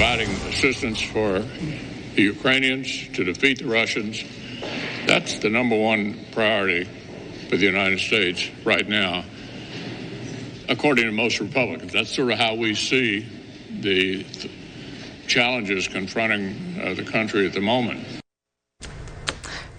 providing assistance for the Ukrainians to defeat the Russians. That's the number one priority for the United States right now, according to most Republicans. That's sort of how we see the challenges confronting the country at the moment.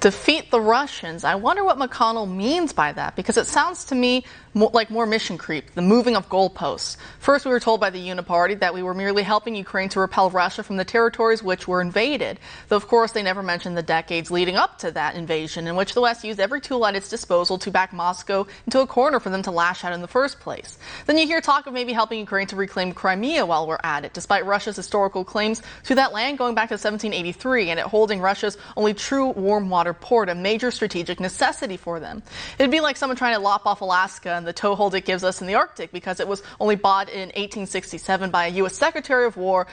Defeat the Russians. I wonder what McConnell means by that, because it sounds to me like more mission creep, the moving of goalposts. First, we were told by the Uniparty that we were merely helping Ukraine to repel Russia from the territories which were invaded. Though, of course, they never mentioned the decades leading up to that invasion, in which the West used every tool at its disposal to back Moscow into a corner for them to lash out in the first place. Then you hear talk of maybe helping Ukraine to reclaim Crimea while we're at it, despite Russia's historical claims to that land going back to 1783 and it holding Russia's only true warm water port, a major strategic necessity for them. It'd be like someone trying to lop off Alaska and the toehold it gives us in the Arctic because it was only bought in 1867 by a U.S. Secretary of War,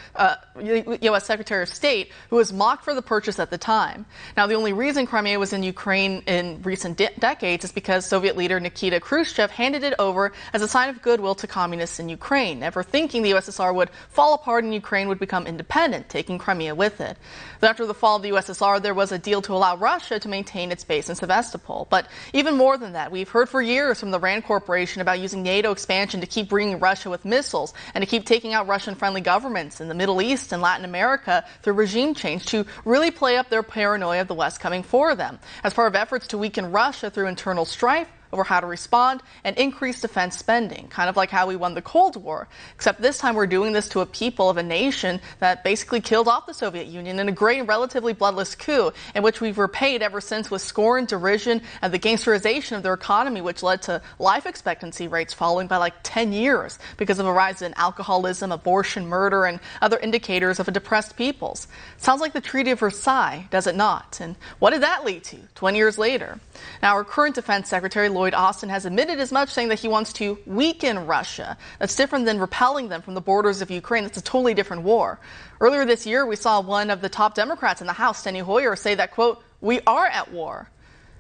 U.S. Secretary of State, who was mocked for the purchase at the time. Now, the only reason Crimea was in Ukraine in recent decades is because Soviet leader Nikita Khrushchev handed it over as a sign of goodwill to communists in Ukraine, never thinking the USSR would fall apart and Ukraine would become independent, taking Crimea with it. But after the fall of the USSR, there was a deal to allow Russia to maintain its base in Sevastopol. But even more than that, we've heard for years from the RAND Corporation about using NATO expansion to keep bringing Russia with missiles and to keep taking out Russian-friendly governments in the Middle East and Latin America through regime change to really play up their paranoia of the West coming for them, as part of efforts to weaken Russia through internal strife over how to respond and increase defense spending, kind of like how we won the Cold War. Except this time we're doing this to a people of a nation that basically killed off the Soviet Union in a great and relatively bloodless coup, in which we've repaid ever since with scorn, derision, and the gangsterization of their economy, which led to life expectancy rates falling by like 10 years because of a rise in alcoholism, abortion, murder, and other indicators of a depressed peoples. Sounds like the Treaty of Versailles, does it not? And what did that lead to 20 years later? Now, our current Defense Secretary, Lloyd Austin, has admitted as much, saying that he wants to weaken Russia. That's different than repelling them from the borders of Ukraine. That's a totally different war. Earlier this year, we saw one of the top Democrats in the House, Steny Hoyer, say that, quote, "We are at war."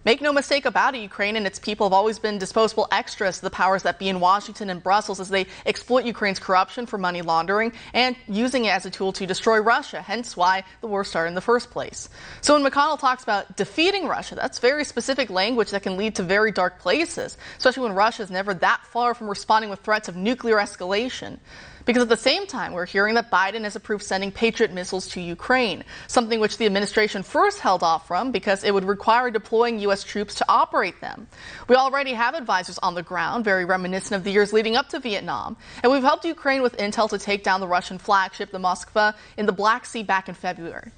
Make no mistake about it, Ukraine and its people have always been disposable extras to the powers that be in Washington and Brussels as they exploit Ukraine's corruption for money laundering and using it as a tool to destroy Russia, hence why the war started in the first place. So when McConnell talks about defeating Russia, that's very specific language that can lead to very dark places, especially when Russia is never that far from responding with threats of nuclear escalation. Because at the same time, we're hearing that Biden has approved sending Patriot missiles to Ukraine, something which the administration first held off from because it would require deploying U.S. troops to operate them. We already have advisors on the ground, very reminiscent of the years leading up to Vietnam, and we've helped Ukraine with intel to take down the Russian flagship, the Moskva, in the Black Sea back in February.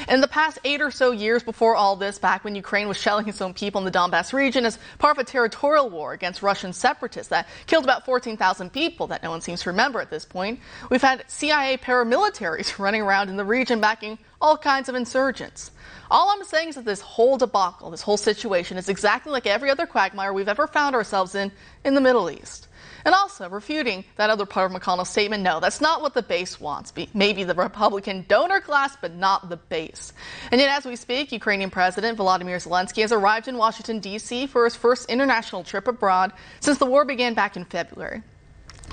In the past 8 or so years before all this, back when Ukraine was shelling its own people in the Donbass region as part of a territorial war against Russian separatists that killed about 14,000 people that no one seems to remember at this point, we've had CIA paramilitaries running around in the region backing all kinds of insurgents. All I'm saying is that this whole debacle, this whole situation is exactly like every other quagmire we've ever found ourselves in the Middle East. And also refuting that other part of McConnell's statement, no, that's not what the base wants. Maybe the Republican donor class, but not the base. And yet, as we speak, Ukrainian President Volodymyr Zelensky has arrived in Washington, D.C. for his first international trip abroad since the war began back in February.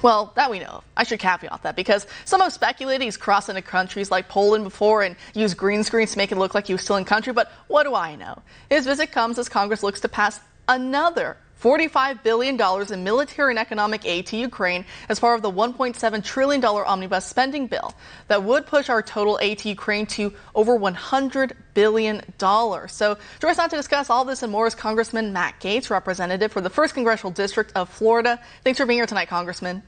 Well, that we know of. I should caveat that because some have speculated he's crossed into countries like Poland before and used green screens to make it look like he was still in country, but what do I know? His visit comes as Congress looks to pass another $45 billion in military and economic aid to Ukraine as part of the $1.7 trillion omnibus spending bill that would push our total aid to Ukraine to over $100 billion. So join us now to discuss all this and more is Congressman Matt Gaetz, representative for the 1st Congressional District of Florida. Thanks for being here tonight, Congressman.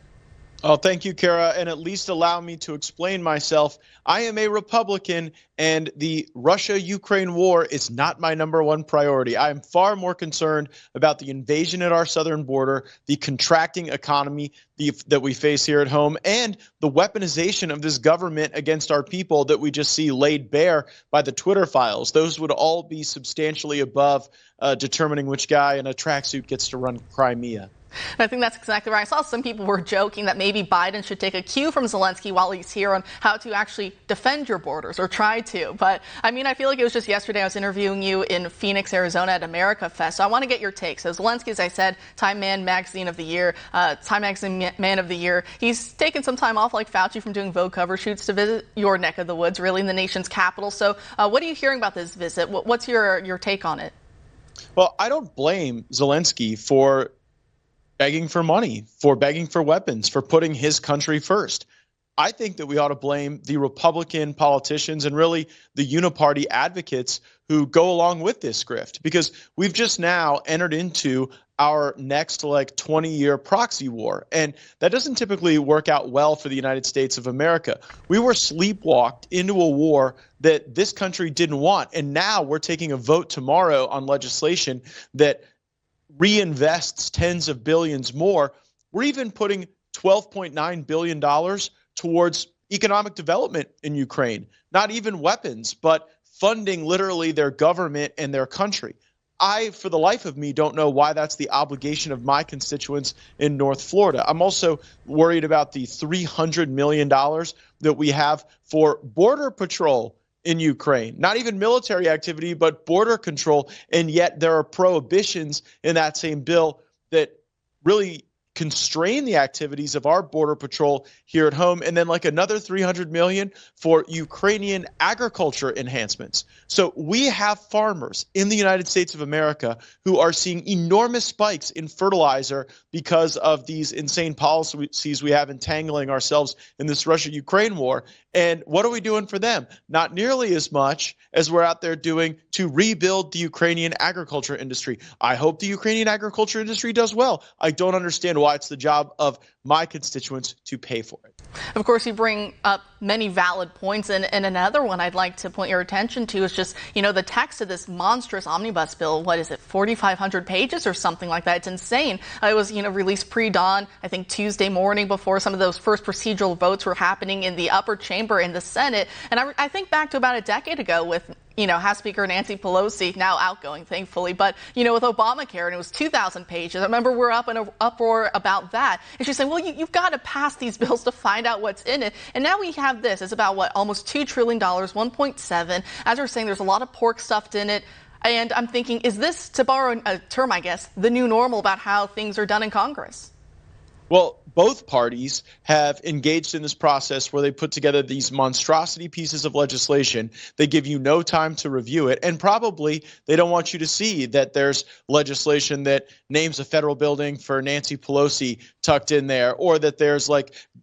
Oh, thank you, Kara, and at least allow me to explain myself. I am a Republican, and the Russia-Ukraine war is not my number one priority. I am far more concerned about the invasion at our southern border, the contracting economy that we face here at home, and the weaponization of this government against our people that we just see laid bare by the Twitter files. Those would all be substantially above determining which guy in a tracksuit gets to run Crimea. I think that's exactly right. I saw some people were joking that maybe Biden should take a cue from Zelensky while he's here on how to actually defend your borders, or try to. But I mean, I feel like it was just yesterday I was interviewing you in Phoenix, Arizona at America Fest. So I want to get your take. So Zelensky, as I said, Time Magazine of the Year, Time Magazine Man of the Year. He's taken some time off, like Fauci, from doing Vogue cover shoots to visit your neck of the woods, really, in the nation's capital. So what are you hearing about this visit? What's your take on it? Well, I don't blame Zelensky for begging for money, for begging for weapons, for putting his country first. I think that we ought to blame the Republican politicians and really the uniparty advocates who go along with this grift, because we've just now entered into our next 20-year proxy war. And that doesn't typically work out well for the United States of America. We were sleepwalked into a war that this country didn't want. And now we're taking a vote tomorrow on legislation that reinvests tens of billions more. We're even putting $12.9 billion towards economic development in Ukraine, not even weapons, but funding literally their government and their country. I, for the life of me, don't know why that's the obligation of my constituents in North Florida. I'm also worried about the $300 million that we have for border patrol in Ukraine, not even military activity, but border control. And yet there are prohibitions in that same bill that really constrain the activities of our border patrol here at home, and then another $300 million for Ukrainian agriculture enhancements. So we have farmers in the United States of America who are seeing enormous spikes in fertilizer because of these insane policies we have entangling ourselves in this Russia-Ukraine war. And what are we doing for them? Not nearly as much as we're out there doing to rebuild the Ukrainian agriculture industry. I hope the Ukrainian agriculture industry does well. I don't understand why it's the job of my constituents to pay for it. Of course, you bring up many valid points, and another one I'd like to point your attention to is just, the text of this monstrous omnibus bill. What is it, 4,500 pages or something like that? It's insane. It was, released pre-dawn, I think Tuesday morning, before some of those first procedural votes were happening in the upper chamber in the Senate. And I think back to about a decade ago with House Speaker Nancy Pelosi, now outgoing, thankfully, but, with Obamacare, and it was 2,000 pages. I remember we're up in an uproar about that. And she's saying, well, you've got to pass these bills to find out what's in it. And now we have this. It's about, almost $2 trillion, 1.7. As we're saying, there's a lot of pork stuffed in it. And I'm thinking, is this, to borrow a term, I guess, the new normal about how things are done in Congress? Well, both parties have engaged in this process where they put together these monstrosity pieces of legislation. They give you no time to review it, and probably they don't want you to see that there's legislation that names a federal building for Nancy Pelosi tucked in there, or that there's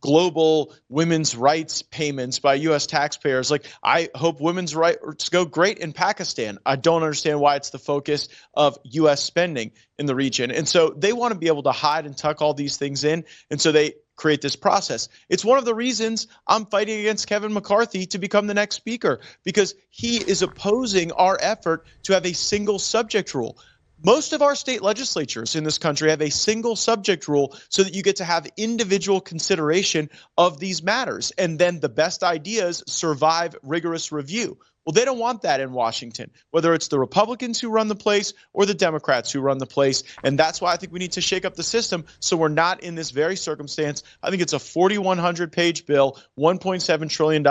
global women's rights payments by U.S. taxpayers. I hope women's rights go great in Pakistan. I don't understand why it's the focus of U.S. spending in the region. And so they want to be able to hide and tuck all these things in. And so they create this process. It's one of the reasons I'm fighting against Kevin McCarthy to become the next speaker, because he is opposing our effort to have a single subject rule. Most of our state legislatures in this country have a single subject rule so that you get to have individual consideration of these matters. And then the best ideas survive rigorous review. Well, they don't want that in Washington, whether it's the Republicans who run the place or the Democrats who run the place. And that's why I think we need to shake up the system so we're not in this very circumstance. I think it's a 4,100-page bill, $1.7 trillion.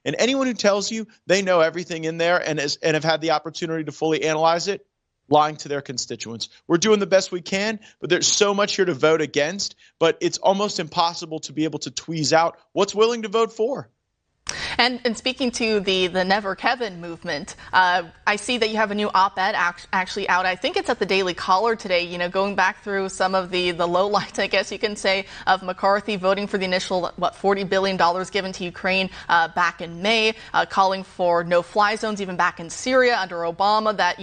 And anyone who tells you they know everything in there and have had the opportunity to fully analyze it, lying to their constituents. We're doing the best we can, but there's so much here to vote against, but it's almost impossible to be able to tweeze out what's willing to vote for. And speaking to the Never Kevin movement, I see that you have a new op-ed actually out. I think it's at the Daily Caller today, going back through some of the lowlights, I guess you can say, of McCarthy voting for the initial, $40 billion given to Ukraine back in May, calling for no-fly zones even back in Syria under Obama that,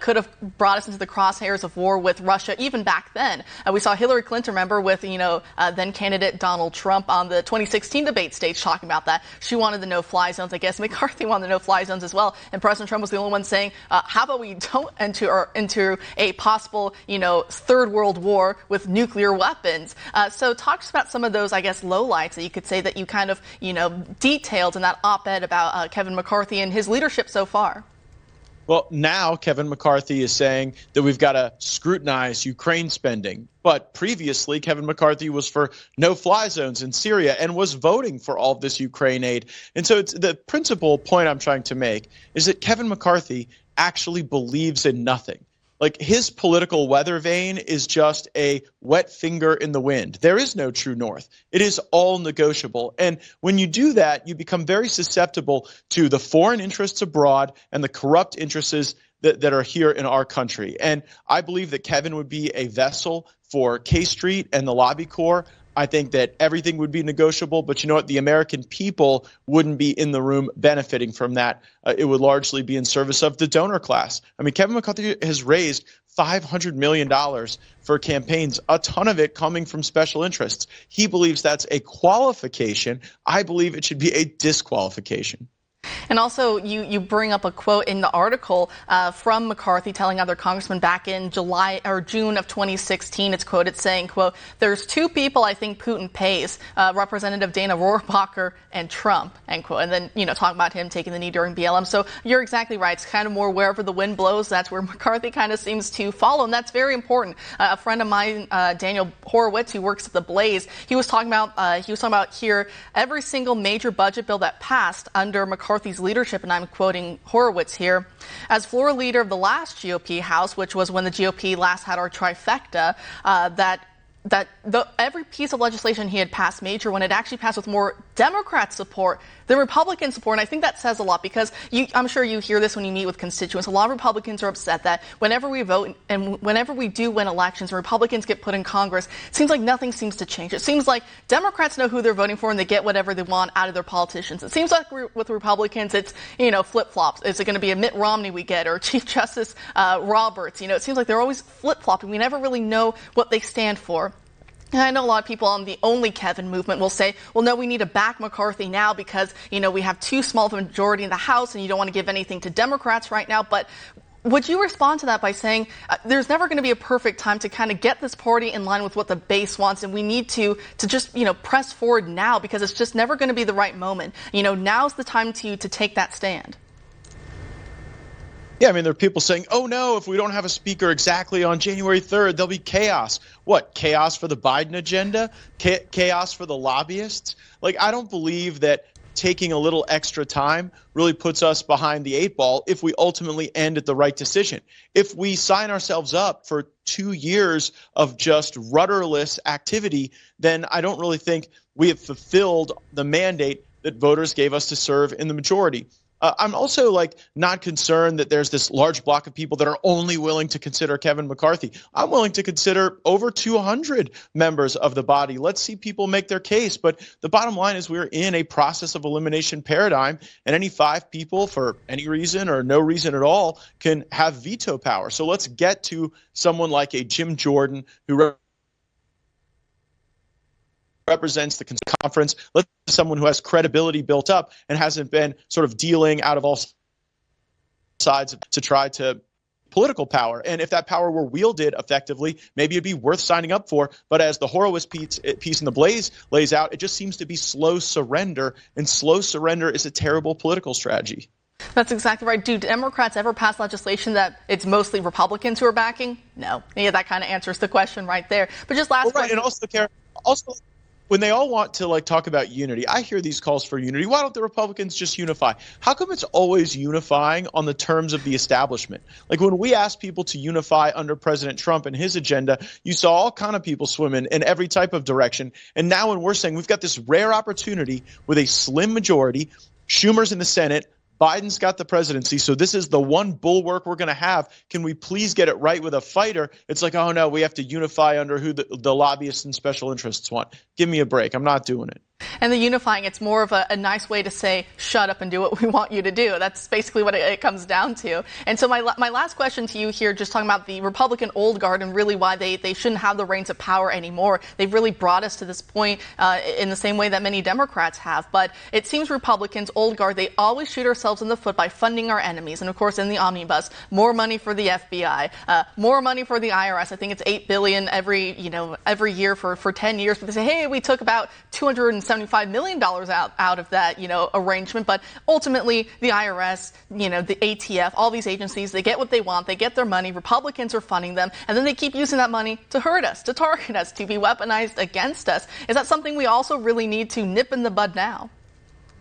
could have brought us into the crosshairs of war with Russia even back then. We saw Hillary Clinton, remember, with, then candidate Donald Trump on the 2016 debate stage talking about that. She wanted the no-fly zones. I guess McCarthy wanted the no-fly zones as well. And President Trump was the only one saying, how about we don't enter into a possible, third world war with nuclear weapons. So talk about some of those, I guess, lowlights that you could say that you kind of, detailed in that op-ed about Kevin McCarthy and his leadership so far. Well, now Kevin McCarthy is saying that we've got to scrutinize Ukraine spending. But previously, Kevin McCarthy was for no-fly zones in Syria and was voting for all of this Ukraine aid. And so it's the principal point I'm trying to make is that Kevin McCarthy actually believes in nothing. Like, his political weather vane is just a wet finger in the wind. There is no true north. It is all negotiable. And when you do that, you become very susceptible to the foreign interests abroad and the corrupt interests that are here in our country. And I believe that Kevin would be a vessel for K Street and the lobby corps. I think that everything would be negotiable, but you know what? The American people wouldn't be in the room benefiting from that. It would largely be in service of the donor class. I mean, Kevin McCarthy has raised $500 million for campaigns, a ton of it coming from special interests. He believes that's a qualification. I believe it should be a disqualification. And also, you bring up a quote in the article from McCarthy telling other congressmen back in July or June of 2016. It's quoted saying, quote, "There's two people I think Putin pays, Representative Dana Rohrabacher and Trump," end quote. And then, talking about him taking the knee during BLM. So you're exactly right. It's kind of more wherever the wind blows. That's where McCarthy kind of seems to follow. And that's very important. A friend of mine, Daniel Horowitz, who works at The Blaze, he was talking about here every single major budget bill that passed under McCarthy's leadership, and I'm quoting Horowitz here, as floor leader of the last GOP House, which was when the GOP last had our trifecta, every piece of legislation he had passed major when it actually passed with more Democrat support than Republican support. And I think that says a lot because I'm sure you hear this when you meet with constituents. A lot of Republicans are upset that whenever we vote and whenever we do win elections and Republicans get put in Congress, it seems like nothing seems to change. It seems like Democrats know who they're voting for and they get whatever they want out of their politicians. It seems like with Republicans, it's, flip-flops. Is it going to be a Mitt Romney we get or Chief Justice Roberts? It seems like they're always flip-flopping. We never really know what they stand for. And I know a lot of people on the Only Kevin movement will say, well, no, we need to back McCarthy now because, we have too small of a majority in the House and you don't want to give anything to Democrats right now. But would you respond to that by saying there's never going to be a perfect time to kind of get this party in line with what the base wants, and we need to just, press forward now because it's just never going to be the right moment. Now's the time to take that stand. Yeah, I mean, there are people saying, oh, no, if we don't have a speaker exactly on January 3rd, there'll be chaos. What, chaos for the Biden agenda? Chaos for the lobbyists? Like, I don't believe that taking a little extra time really puts us behind the eight ball if we ultimately end at the right decision. If we sign ourselves up for 2 years of just rudderless activity, then I don't really think we have fulfilled the mandate that voters gave us to serve in the majority. I'm also not concerned that there's this large block of people that are only willing to consider Kevin McCarthy. I'm willing to consider over 200 members of the body. Let's see people make their case. But the bottom line is we're in a process of elimination paradigm, and any 5 people for any reason or no reason at all can have veto power. So let's get to someone like a Jim Jordan who represents the conference. Let's someone who has credibility built up and hasn't been sort of dealing out of all sides to try to political power. And if that power were wielded effectively, maybe it'd be worth signing up for. But as the Horowitz piece in The Blaze lays out, it just seems to be slow surrender, and slow surrender is a terrible political strategy. That's exactly right. Do Democrats ever pass legislation that it's mostly Republicans who are backing? No. Yeah, that kind of answers the question right there. But just last question. And also, Kara, when they all want to talk about unity, I hear these calls for unity. Why don't the Republicans just unify? How come it's always unifying on the terms of the establishment? Like when we asked people to unify under President Trump and his agenda, you saw all kind of people swimming in every type of direction. And now when we're saying we've got this rare opportunity with a slim majority, Schumer's in the Senate, Biden's got the presidency, so this is the one bulwark we're going to have. Can we please get it right with a fighter? It's like, oh, no, we have to unify under who the lobbyists and special interests want. Give me a break. I'm not doing it. And the unifying, it's more of a nice way to say, shut up and do what we want you to do. That's basically what it comes down to. And so my last question to you here, just talking about the Republican old guard and really why they shouldn't have the reins of power anymore. They've really brought us to this point in the same way that many Democrats have. But it seems Republicans, old guard, they always shoot ourselves in the foot by funding our enemies. And, of course, in the omnibus, more money for the FBI, more money for the IRS. I think it's $8 billion every year for 10 years. But they say, hey, we took about $275 $25 million out of that, arrangement. But ultimately, the IRS, the ATF, all these agencies, they get what they want. They get their money. Republicans are funding them. And then they keep using that money to hurt us, to target us, to be weaponized against us. Is that something we also really need to nip in the bud now?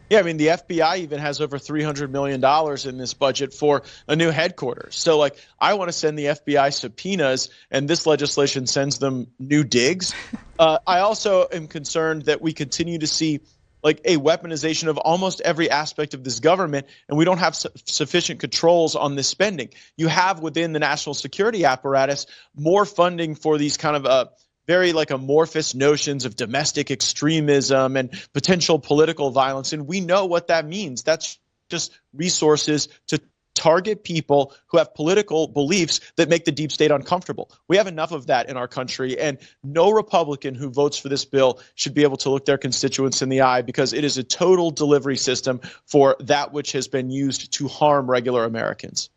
Yeah, I mean, the FBI even has over $300 million in this budget for a new headquarters. So, I want to send the FBI subpoenas, and this legislation sends them new digs. I also am concerned that we continue to see a weaponization of almost every aspect of this government, and we don't have sufficient controls on this spending. You have within the national security apparatus more funding for these kind of very amorphous notions of domestic extremism and potential political violence. And we know what that means. That's just resources to target people who have political beliefs that make the deep state uncomfortable. We have enough of that in our country, and no Republican who votes for this bill should be able to look their constituents in the eye, because it is a total delivery system for that which has been used to harm regular Americans.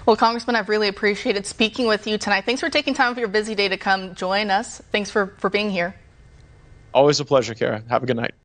Well, Congressman, I've really appreciated speaking with you tonight. Thanks for taking time of your busy day to come join us. Thanks for being here. Always a pleasure, Kara. Have a good night.